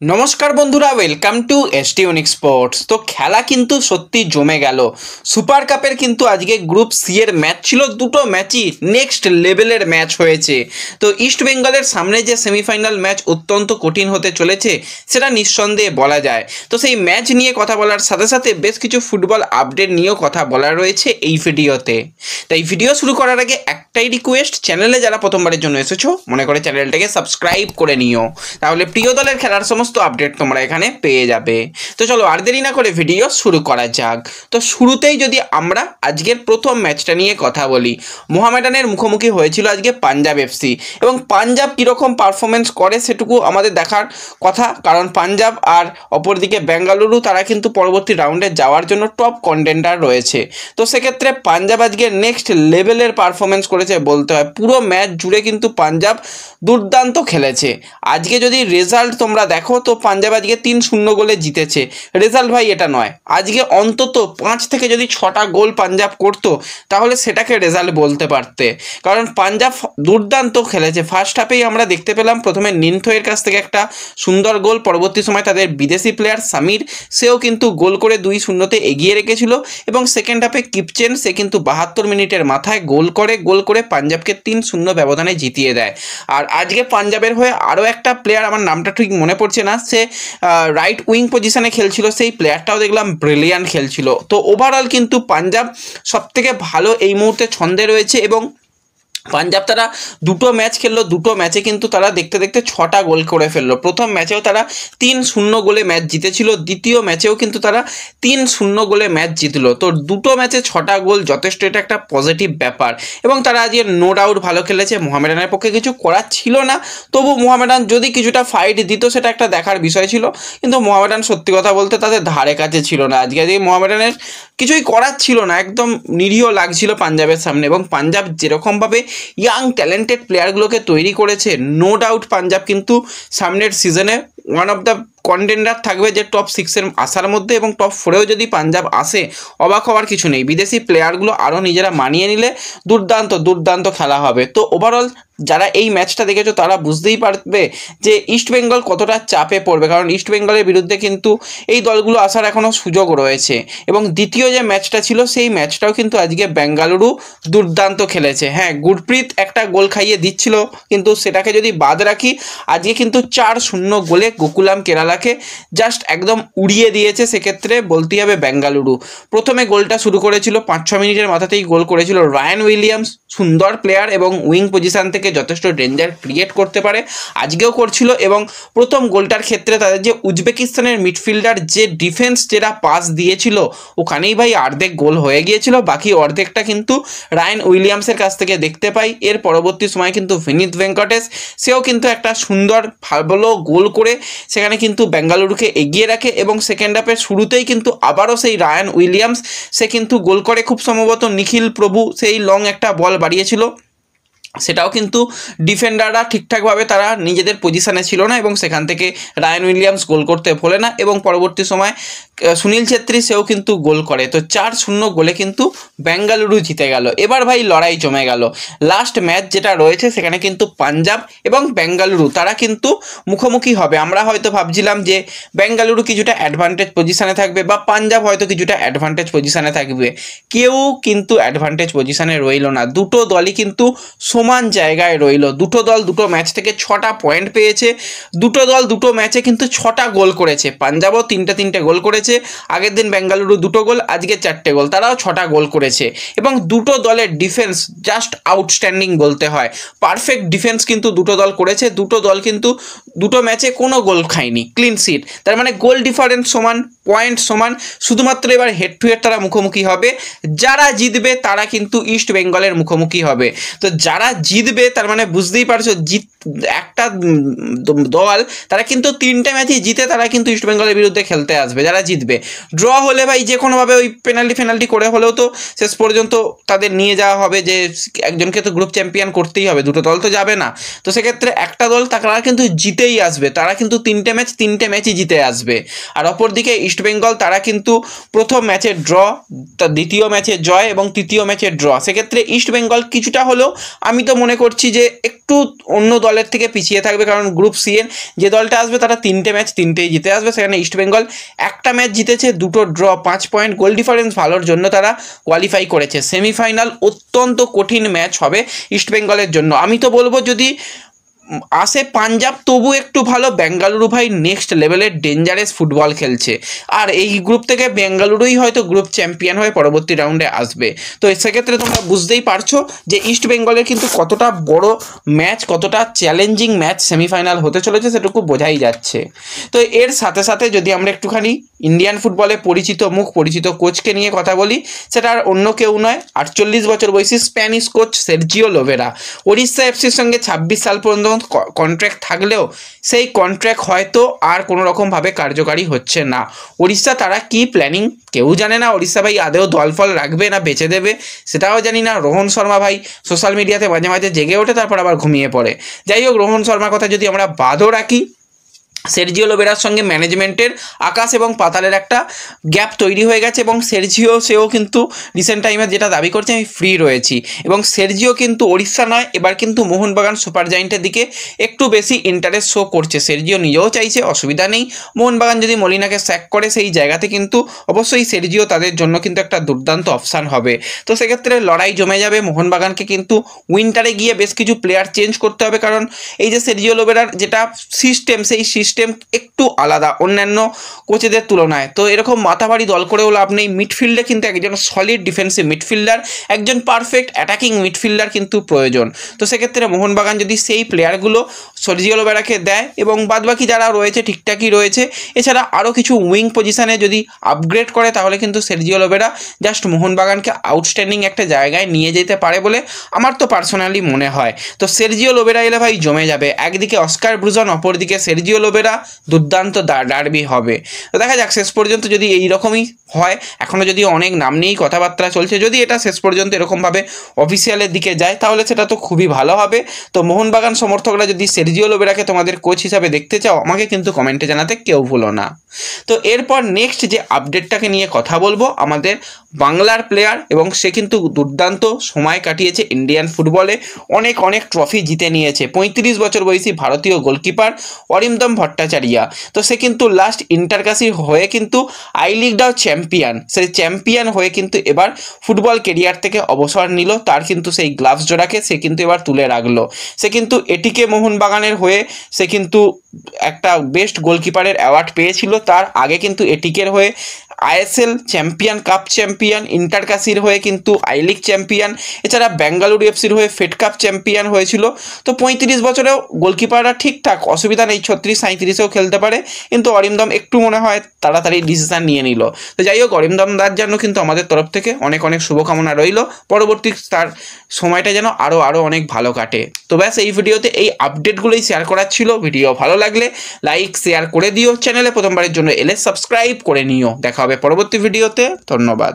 নমস্কার বন্ধুরা, welcome to ST unique sports. তো খেলা কিন্তু সত্যি জমে গেল। সুপার কাপের কিন্তু আজকে গ্রুপ সি এর ম্যাচ ছিল, দুটো ম্যাচই নেক্সট লেভেলের ম্যাচ হয়েছে। তো ইস্ট বেঙ্গলের সামনে যে সেমিফাইনাল ম্যাচ অত্যন্ত কঠিন হতে চলেছে সেটা নিঃসন্দেহে বলা যায়। তো সেই ম্যাচ নিয়ে কথা বলার সাথে সাথে বেশ কিছু ফুটবল আপডেট নিয়েও কথা বলার রয়েছে এই ভিডিওতে। তাই ভিডিও শুরু করার আগে একটাই রিকোয়েস্ট, চ্যানেলে যারা প্রথমবারের জন্য এসেছো মনে করে চ্যানেলটাকে সাবস্ক্রাইব করে নিও, তাহলে প্রিয় দলের খেলার সমস্ত আপডেট তোমরা এখানে পেয়ে যাবে। তো চলো আর দেরি না করে ভিডিও শুরু করা যাক। তো শুরুতেই যদি আমরা আজকের প্রথম ম্যাচটা নিয়ে কথা বলি, মোহামেডানের মুখোমুখি হয়েছিল আজকে পাঞ্জাব এফসি, এবং পাঞ্জাব কীরকম পারফরমেন্স করে সেটুকু আমাদের দেখার কথা, কারণ পাঞ্জাব আর অপরদিকে বেঙ্গালুরু তারা কিন্তু পরবর্তী রাউন্ডে যাওয়ার জন্য টপ কন্টেন্ডার রয়েছে। তো সেক্ষেত্রে পাঞ্জাব আজকে নেক্সট লেভেলের পারফরমেন্স করেছে বলতে হয়। পুরো ম্যাচ জুড়ে কিন্তু পাঞ্জাব দুর্দান্ত খেলেছে। আজকে যদি রেজাল্ট তোমরা দেখো তো পাঞ্জাব আজকে 3-0 গোলে জিতেছে। রেজাল্ট ভাই এটা নয়, আজকে অন্তত 5 থেকে যদি 6টা গোল পাঞ্জাব করতো তাহলে সেটাকে রেজাল্ট বলতে পারতে, কারণ পাঞ্জাব দুর্দান্ত খেলেছে। ফার্স্ট হাফেই আমরা দেখতে পেলাম প্রথমে নিনথোয়ের কাছ থেকে একটা সুন্দর গোল, পরবর্তী সময় তাদের বিদেশি প্লেয়ার সামির সেও কিন্তু গোল করে 2-0 এগিয়ে রেখেছিল, এবং সেকেন্ড হাফে কিপচেন সে কিন্তু 72 মিনিটের মাথায় গোল করে পাঞ্জাবকে 3-0 ব্যবধানে জিতিয়ে দেয়। আর আজকে পাঞ্জাবের হয়ে আরও একটা প্লেয়ার, আমার নামটা ঠিক মনে পড়ছে না, সে রাইট উইং পজিশনে খেলছিল, সেই প্লেয়ারটাও দেখলাম ব্রিলিয়ান্ট খেলছিল। তো ওভারঅল কিন্তু পাঞ্জাব সবথেকে ভালো এই মুহূর্তে ছন্দে রয়েছে, এবং পাঞ্জাব তারা দুটো ম্যাচ খেললো, দুটো ম্যাচে কিন্তু তারা দেখতে দেখতে 6টা গোল করে ফেললো। প্রথম ম্যাচেও তারা 3-0 গোলে ম্যাচ জিতেছিল, দ্বিতীয় ম্যাচেও কিন্তু তারা 3-0 গোলে ম্যাচ জিতলো। তো দুটো ম্যাচে 6টা গোল যথেষ্ট, এটা একটা পজিটিভ ব্যাপার। এবং তারা আজকে নো ডাউট ভালো খেলেছে। মোহামেডানের পক্ষে কিছু করার ছিল না, তবু মোহামেডান যদি কিছুটা ফাইট দিত সেটা একটা দেখার বিষয় ছিল, কিন্তু মোহামেডান সত্যি কথা বলতে তাদের ধারে কাছে ছিল না। আজকে মোহামেডানের কিছুই করার ছিল না, একদম নিরীহ লাগছিল পাঞ্জাবের সামনে। এবং পাঞ্জাব যেরকমভাবে ইয়াং ট্যালেন্টেড প্লেয়ারগুলোকে তৈরি করেছে, নো ডাউট পাঞ্জাব কিন্তু সামনের সিজনে ওয়ান অফ দ্য কন্টেন্ডার থাকবে, যে টপ 6-এর আসার মধ্যে, এবং টপ 4-এও যদি পাঞ্জাব আসে অবাক হওয়ার কিছু নেই। বিদেশি প্লেয়ারগুলো আরও নিজেরা মানিয়ে নিলে দুর্দান্ত খেলা হবে। তো ওভারঅল যারা এই ম্যাচটা দেখেছো তারা বুঝতেই পারবে যে ইস্ট বেঙ্গল কতটা চাপে পড়বে, কারণ ইস্ট বেঙ্গলের বিরুদ্ধে কিন্তু এই দলগুলো আসার এখনও সুযোগ রয়েছে। এবং দ্বিতীয় যে ম্যাচটা ছিল সেই ম্যাচটাও কিন্তু আজকে বেঙ্গালুরু দুর্দান্ত খেলেছে। হ্যাঁ, গুরপ্রীত একটা গোল খাইয়ে দিচ্ছিল, কিন্তু সেটাকে যদি বাদ রাখি আজকে কিন্তু 4-0 গোলে গোকুলাম কেরালাকে জাস্ট একদম উড়িয়ে দিয়েছে। সেক্ষেত্রে বলতেই হবে বেঙ্গালুরু। প্রথমে গোলটা শুরু করেছিল 5-6 মিনিটের মাথাতেই গোল করেছিল রায়ান উইলিয়ামস, সুন্দর প্লেয়ার এবং উইং পজিশন থেকে যথেষ্ট ডেঞ্জার ক্রিয়েট করতে পারে, আজকেও করছিল। এবং প্রথম গোলটার ক্ষেত্রে তাদের যে উজবেকিস্তানের মিডফিল্ডার যে ডিফেন্স যেটা পাস দিয়েছিল, ওখানেই ভাই অর্ধেক গোল হয়ে গিয়েছিল, বাকি অর্ধেকটা কিন্তু রায়ান উইলিয়ামসের কাছ থেকে দেখতে পাই। এর পরবর্তী সময় কিন্তু ভিনিত ভেঙ্কটেশ সেও কিন্তু একটা সুন্দর ভালো গোল করে সেখানে কিন্তু বেঙ্গালুরুকে এগিয়ে রাখে। এবং সেকেন্ড হাফের শুরুতেই কিন্তু আবারও সেই রায়ান উইলিয়ামস সে কিন্তু গোল করে, খুব সম্ভবত নিখিল প্রভু সেই লং একটা বল বাড়িয়েছিল, সেটাও কিন্তু ডিফেন্ডাররা ঠিকঠাকভাবে তারা নিজেদের পজিশানে ছিল না, এবং সেখান থেকে রায়ান উইলিয়ামস গোল করতে ভোলে না। এবং পরবর্তী সময় সুনীল ছেত্রী সেও কিন্তু গোল করে। তো 4-0 গোলে কিন্তু বেঙ্গালুরু জিতে গেল। এবার ভাই লড়াই জমে গেল। লাস্ট ম্যাচ যেটা রয়েছে সেখানে কিন্তু পাঞ্জাব এবং বেঙ্গালুরু তারা কিন্তু মুখোমুখি হবে। আমরা হয়তো ভাবছিলাম যে বেঙ্গালুরু কিছুটা অ্যাডভান্টেজ পজিশানে থাকবে, বা পাঞ্জাব হয়তো কিছুটা অ্যাডভান্টেজ পজিশানে থাকবে, কেউ কিন্তু অ্যাডভান্টেজ পজিশানে রইল না। দুটো দলই কিন্তু সমান জায়গায় রইল। দুটো দল দুটো ম্যাচ থেকে 6টা পয়েন্ট পেয়েছে। দুটো দল দুটো ম্যাচে কিন্তু 6টা গোল করেছে। পাঞ্জাবও 3টে গোল করেছে, আগের দিন বেঙ্গালুরু 2টো গোল, আজকে 4টে গোল, তারাও 6টা গোল করেছে। এবং দুটো দলের ডিফেন্স জাস্ট আউটস্ট্যান্ডিং বলতে হয়, পারফেক্ট ডিফেন্স কিন্তু দুটো দল করেছে। দুটো দল কিন্তু দুটো ম্যাচে কোনো গোল খায়নি, ক্লিন শিট, তার মানে গোল ডিফারেন্স সমান, পয়েন্ট সমান। শুধুমাত্র এবার হেড টু হেড তারা মুখোমুখি হবে, যারা জিতবে তারা কিন্তু ইস্ট বেঙ্গলের মুখোমুখি হবে। তো যারা জিতবে তার মানে বুঝতেই পারছো, একটা দল তারা কিন্তু 3টে ম্যাচই জিতে তারা কিন্তু ইস্ট বেঙ্গলের বিরুদ্ধে খেলতে আসবে, যারা জিতবে। ড্র হলে ভাই যে কোনোভাবে ওই পেনাল্টি করে হলেও তো শেষ পর্যন্ত তাদের নিয়ে যাওয়া হবে, যে একজনকে তো গ্রুপ চ্যাম্পিয়ন করতেই হবে, দুটো দল তো যাবে না। তো সেক্ষেত্রে একটা দল তারা কিন্তু জিতেই আসবে, তারা কিন্তু 3টে ম্যাচই জিতে আসবে। আর অপরদিকে ইস্ট বেঙ্গল তারা কিন্তু প্রথম ম্যাচে ড্র, দ্বিতীয় ম্যাচে জয় এবং তৃতীয় ম্যাচে ড্র। সেক্ষেত্রে ইস্ট বেঙ্গল কিছুটা হলেও আমি আমি তো মনে করছি যে একটু অন্য দলের থেকে পিছিয়ে থাকবে, কারণ গ্রুপ সি এর যে দলটা আসবে তারা 3টে ম্যাচ 3টেই জিতে আসবে। সেখানে ইস্টবেঙ্গল একটা ম্যাচ জিতেছে, 2টো ড্র, 5 পয়েন্ট, গোল ডিফারেন্স ভালোর জন্য তারা কোয়ালিফাই করেছে। সেমিফাইনাল অত্যন্ত কঠিন ম্যাচ হবে ইস্টবেঙ্গলের জন্য। আমি তো বলবো যদি আসে পাঞ্জাব তবু একটু ভালো, বেঙ্গালুরু ভাই নেক্সট লেভেলের ডেঞ্জারাস ফুটবল খেলছে, আর এই গ্রুপ থেকে বেঙ্গালুরুই হয়তো গ্রুপ চ্যাম্পিয়ন হয়ে পরবর্তী রাউন্ডে আসবে। তো সেক্ষেত্রে তোমরা বুঝতেই পারছো যে ইস্ট বেঙ্গলের কিন্তু কতটা বড় ম্যাচ, কতটা চ্যালেঞ্জিং ম্যাচ সেমিফাইনাল হতে চলেছে সেটুকু বোঝাই যাচ্ছে। তো এর সাথে সাথে যদি আমরা একটুখানি ইন্ডিয়ান ফুটবলে পরিচিত মুখ, পরিচিত কোচকে নিয়ে কথা বলি, সেটা আর অন্য কেউ নয়, 48 বছর বয়সী Spanish coach Sergio Lobera. Odisha এফসির সঙ্গে 26 সাল পর্যন্ত কন্ট্রাক্ট থাকলেও সেই কন্ট্রাক্ট হয়তো আর কোনো রকমভাবে কার্যকারী হচ্ছে না। ওড়িশা তারা কি প্ল্যানিং কেউ জানে না। ওড়িশা ভাই আদেও দলফল রাখবে না বেচে দেবে সেটাও জানি না। রোহন শর্মা ভাই সোশ্যাল মিডিয়াতে মাঝে মাঝে জেগে ওঠে, তারপর আবার ঘুমিয়ে পড়ে। যাই হোক, রোহন শর্মার কথা যদি আমরা বাদও রাখি, সের্জিও লোবেরার সঙ্গে ম্যানেজমেন্টের আকাশ এবং পাতালের একটা গ্যাপ তৈরি হয়ে গেছে, এবং সেও কিন্তু রিসেন্ট টাইমে যেটা দাবি করছে আমি ফ্রি রয়েছি, এবং সের্জিও কিন্তু ওড়িশা নয়, এবার কিন্তু মোহনবাগান সুপার জায়েন্টের দিকে একটু বেশি ইন্টারেস্ট শো করছে। সের্জিও নিজেও চাইছে, অসুবিধা নেই, মোহনবাগান যদি মলিনাকে স্যাক করে সেই জায়গাতে কিন্তু অবশ্যই সের্জিও তাদের জন্য কিন্তু একটা দুর্দান্ত অপশান হবে। তো সেক্ষেত্রে লড়াই জমে যাবে। মোহনবাগানকে কিন্তু উইন্টারে গিয়ে বেশ কিছু প্লেয়ার চেঞ্জ করতে হবে, কারণ এই যে সের্জিও লোবেরার যেটা সিস্টেম, সেই সিস্টেম একটু আলাদা অন্যান্য কোচেদের তুলনায়। তো এরকম মাথাভারী দল করেও লাভ নেই। মিডফিল্ডে কিন্তু একজন সলিড ডিফেন্সিভ মিডফিল্ডার, একজন পারফেক্ট অ্যাটাকিং মিডফিল্ডার কিন্তু প্রয়োজন। তো সেক্ষেত্রে মোহনবাগান যদি সেই প্লেয়ারগুলো সের্জিও লোবেরাকে দেয় এবং বাদবাকি যারা রয়েছে ঠিকঠাকই রয়েছে, এছাড়া আরও কিছু উইং পজিশানে যদি আপগ্রেড করে, তাহলে কিন্তু সের্জিও লোবেরা জাস্ট মোহনবাগানকে আউটস্ট্যান্ডিং একটা জায়গায় নিয়ে যেতে পারে বলে আমার তো পার্সোনালি মনে হয়। তো সের্জিও লোবেরা এলে ভাই জমে যাবে। একদিকে অস্কার ব্রুজন, অপরদিকে সের্জিও লোবেরা, দুর্দান্ত ডার্বি হবে। তো দেখা যাক শেষ পর্যন্ত যদি এই রকমই হয়। এখনও যদি অনেক নাম নিয়েই কথাবার্তা চলছে, যদি এটা শেষ পর্যন্ত এরকমভাবে অফিসিয়ালের দিকে যায় তাহলে সেটা তো খুবই ভালো হবে। তো মোহনবাগান সমর্থকরা যদি সের্জিও লোবেরাকে তোমাদের কোচ হিসাবে দেখতে চাও, আমাকে কিন্তু কমেন্টে জানাতে কেউ ভুলো না। তো এরপর নেক্সট যে আপডেটটাকে নিয়ে কথা বলবো, আমাদের বাংলার প্লেয়ার, এবং সে কিন্তু দুর্দান্ত সময় কাটিয়েছে ইন্ডিয়ান ফুটবলে, অনেক অনেক ট্রফি জিতে নিয়েছে। 35 বছর বয়সী ভারতীয় গোলকিপার অরিন্দম ভট্টাচার্য। তো সে কিন্তু লাস্ট ইন্টারকাশি হয়ে কিন্তু আই লিগটাও চ্যাম্পিয়ন, সেই চ্যাম্পিয়ন হয়ে কিন্তু এবার ফুটবল কেরিয়ার থেকে অবসর নিল। তার কিন্তু সেই গ্লাভস জোড়াকে সে কিন্তু এবার তুলে রাখলো। সে কিন্তু এটিকে মোহনবাগানের হয়ে সে কিন্তু একটা বেস্ট গোলকিপারের অ্যাওয়ার্ড পেয়েছিল। তার আগে কিন্তু এটিকের হয়ে আইএসএল চ্যাম্পিয়ন, কাপ চ্যাম্পিয়ন, ইন্টারকাশির হয়ে কিন্তু আই লিগ চ্যাম্পিয়ন, এছাড়া বেঙ্গালুরু এফসির হয়ে ফেড কাপ চ্যাম্পিয়ন হয়েছিল। তো 35 বছরেও গোলকিপাররা ঠিকঠাক, অসুবিধা নেই, 36-37-এও খেলতে পারে, কিন্তু অরিন্দম একটু মনে হয় তাড়াতাড়ি ডিসিশন নিয়ে নিল। তো যাই হোক, অরিন্দম দার জন্য কিন্তু আমাদের তরফ থেকে অনেক অনেক শুভকামনা রইল, পরবর্তী তার সময়টা যেন আরও অনেক ভালো কাটে। তো ব্যাস এই ভিডিওতে এই আপডেটগুলোই শেয়ার করার ছিল। ভিডিও ভালো লাগলে লাইক শেয়ার করে দিও, চ্যানেলে প্রথমবারের জন্য এলে সাবস্ক্রাইব করে নিও। দেখা হবে পরবর্তী ভিডিওতে। ধন্যবাদ।